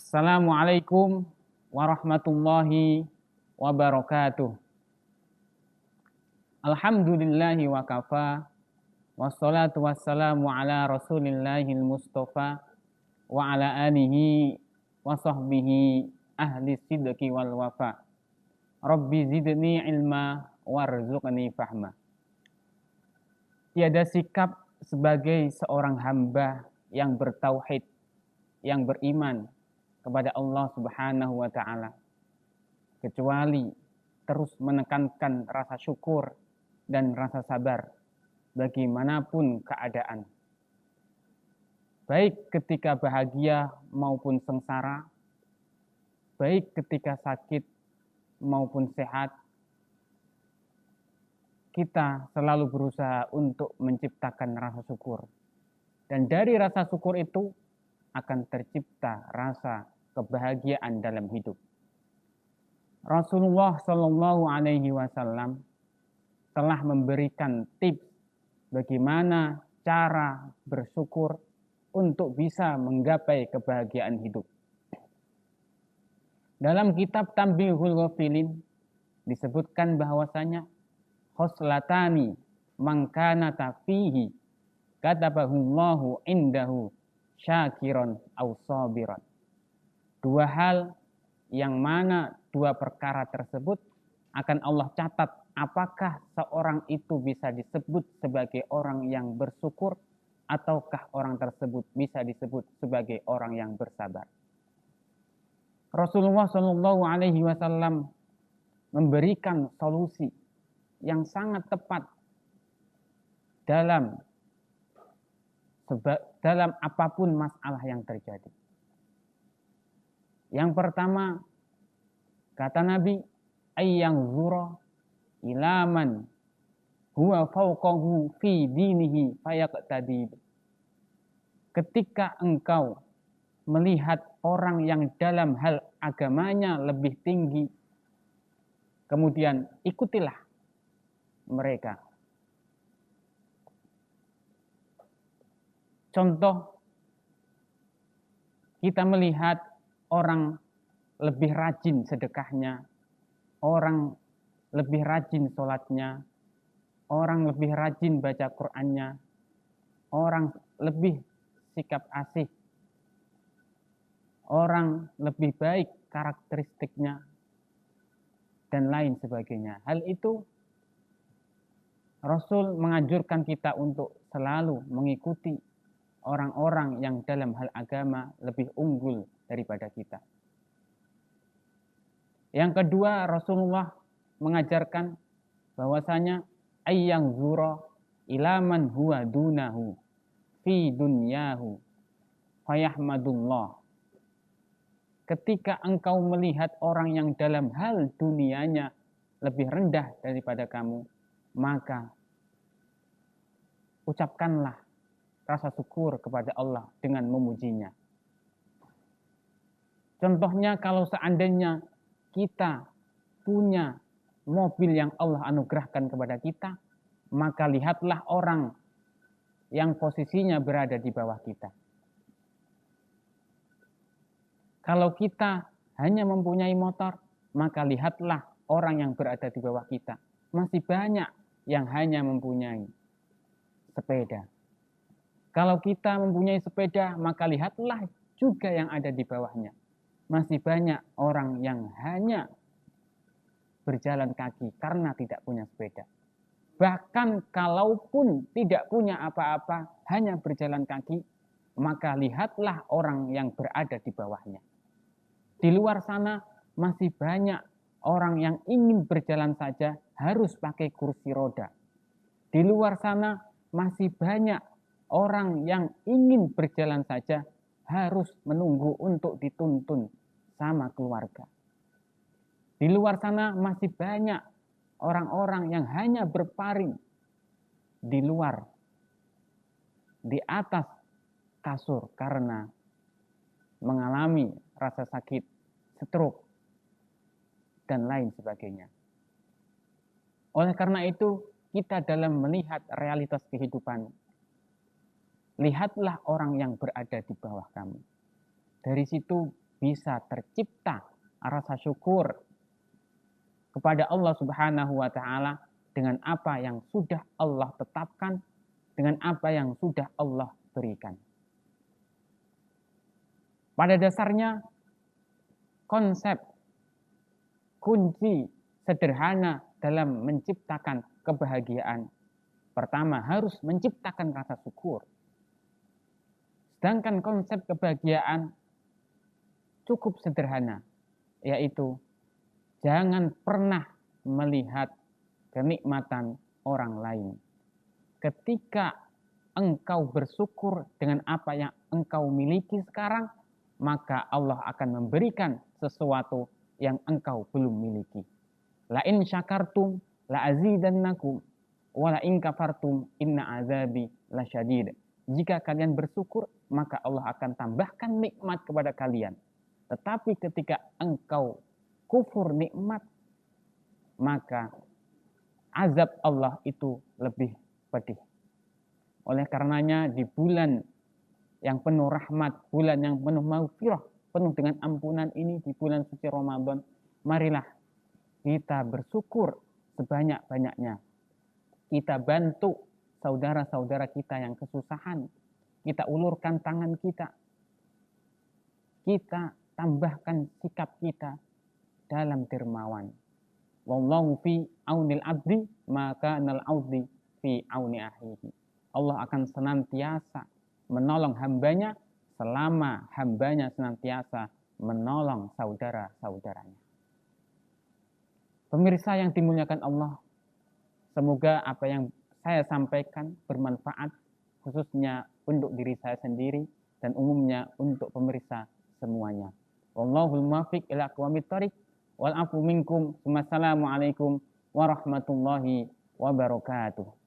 Assalamualaikum warahmatullahi wabarakatuh. Alhamdulillahi wa kafa, wassalatu wassalamu ala rasulillahil mustafa, wa ala alihi wa sahbihi ahli sidqi wal wafa. Rabbi zidni ilma warzuqni fahma. Tiada sikap sebagai seorang hamba yang bertauhid, yang beriman kepada Allah Subhanahu wa ta'ala, kecuali terus menekankan rasa syukur dan rasa sabar bagaimanapun keadaan. Baik ketika bahagia maupun sengsara, baik ketika sakit maupun sehat, kita selalu berusaha untuk menciptakan rasa syukur. Dan dari rasa syukur itu akan tercipta rasa kebahagiaan dalam hidup. Rasulullah Shallallahu Alaihi Wasallam telah memberikan tips bagaimana cara bersyukur untuk bisa menggapai kebahagiaan hidup. Dalam kitab Tanbihul Ghafilin disebutkan bahwasanya khoslatani mangkanata fihi katabahullahu indahu syakiron aw sabiron. Dua hal yang mana dua perkara tersebut akan Allah catat apakah seorang itu bisa disebut sebagai orang yang bersyukur ataukah orang tersebut bisa disebut sebagai orang yang bersabar. Rasulullah Shallallahu Alaihi Wasallam memberikan solusi yang sangat tepat dalam apapun masalah yang terjadi. Yang pertama, kata Nabi, ayyang zura ilaman huwa fauqahu fi dinihi fayaqtadi. Ketika engkau melihat orang yang dalam hal agamanya lebih tinggi, kemudian ikutilah mereka. Contoh, kita melihat orang lebih rajin sedekahnya, orang lebih rajin sholatnya, orang lebih rajin baca Qur'annya, orang lebih sikap asih, orang lebih baik karakteristiknya, dan lain sebagainya. Hal itu Rasul menganjurkan kita untuk selalu mengikuti orang-orang yang dalam hal agama lebih unggul daripada kita. Yang kedua, Rasulullah mengajarkan bahwasanya ayyang zura ilaman huwa dunahu fi dunyahu fayahmadullah. Ketika engkau melihat orang yang dalam hal dunianya lebih rendah daripada kamu, maka ucapkanlah rasa syukur kepada Allah dengan memujinya. Contohnya, kalau seandainya kita punya mobil yang Allah anugerahkan kepada kita, maka lihatlah orang yang posisinya berada di bawah kita. Kalau kita hanya mempunyai motor, maka lihatlah orang yang berada di bawah kita. Masih banyak yang hanya mempunyai sepeda. Kalau kita mempunyai sepeda, maka lihatlah juga yang ada di bawahnya. Masih banyak orang yang hanya berjalan kaki karena tidak punya sepeda. Bahkan kalaupun tidak punya apa-apa, hanya berjalan kaki, maka lihatlah orang yang berada di bawahnya. Di luar sana masih banyak orang yang ingin berjalan saja harus pakai kursi roda. Di luar sana masih banyak orang yang ingin berjalan saja harus menunggu untuk dituntun sama keluarga. Di luar sana masih banyak orang-orang yang hanya berbaring di luar, di atas kasur karena mengalami rasa sakit, stroke, dan lain sebagainya. Oleh karena itu, kita dalam melihat realitas kehidupan, lihatlah orang yang berada di bawah kamu. Dari situ bisa tercipta rasa syukur kepada Allah Subhanahu wa taala dengan apa yang sudah Allah tetapkan, dengan apa yang sudah Allah berikan. Pada dasarnya konsep kunci sederhana dalam menciptakan kebahagiaan, pertama harus menciptakan rasa syukur. Sedangkan konsep kebahagiaan cukup sederhana, yaitu jangan pernah melihat kenikmatan orang lain. Ketika engkau bersyukur dengan apa yang engkau miliki sekarang, maka Allah akan memberikan sesuatu yang engkau belum miliki. La in syakartum la azidannakum wa la in kafartum inna azabi lasyadid. Jika kalian bersyukur, maka Allah akan tambahkan nikmat kepada kalian. Tetapi ketika engkau kufur nikmat, maka azab Allah itu lebih pedih. Oleh karenanya di bulan yang penuh rahmat, bulan yang penuh maghfirah, penuh dengan ampunan ini, di bulan suci Ramadan, marilah kita bersyukur sebanyak-banyaknya. Kita bantu saudara-saudara kita yang kesusahan. Kita ulurkan tangan kita. Kita tambahkan sikap kita dalam dermawan. Wallahu fi aunil abdi maka nal abdi fi auni akhihi. Allah akan senantiasa menolong hambanya selama hambanya senantiasa menolong saudara-saudaranya. Pemirsa yang dimuliakan Allah, semoga apa yang saya sampaikan bermanfaat khususnya untuk diri saya sendiri dan umumnya untuk pemirsa semuanya. Wallahul muwaffiq ila aqwamit thoriq wal afu minkum. Wassalamualaikum warahmatullahi wabarakatuh.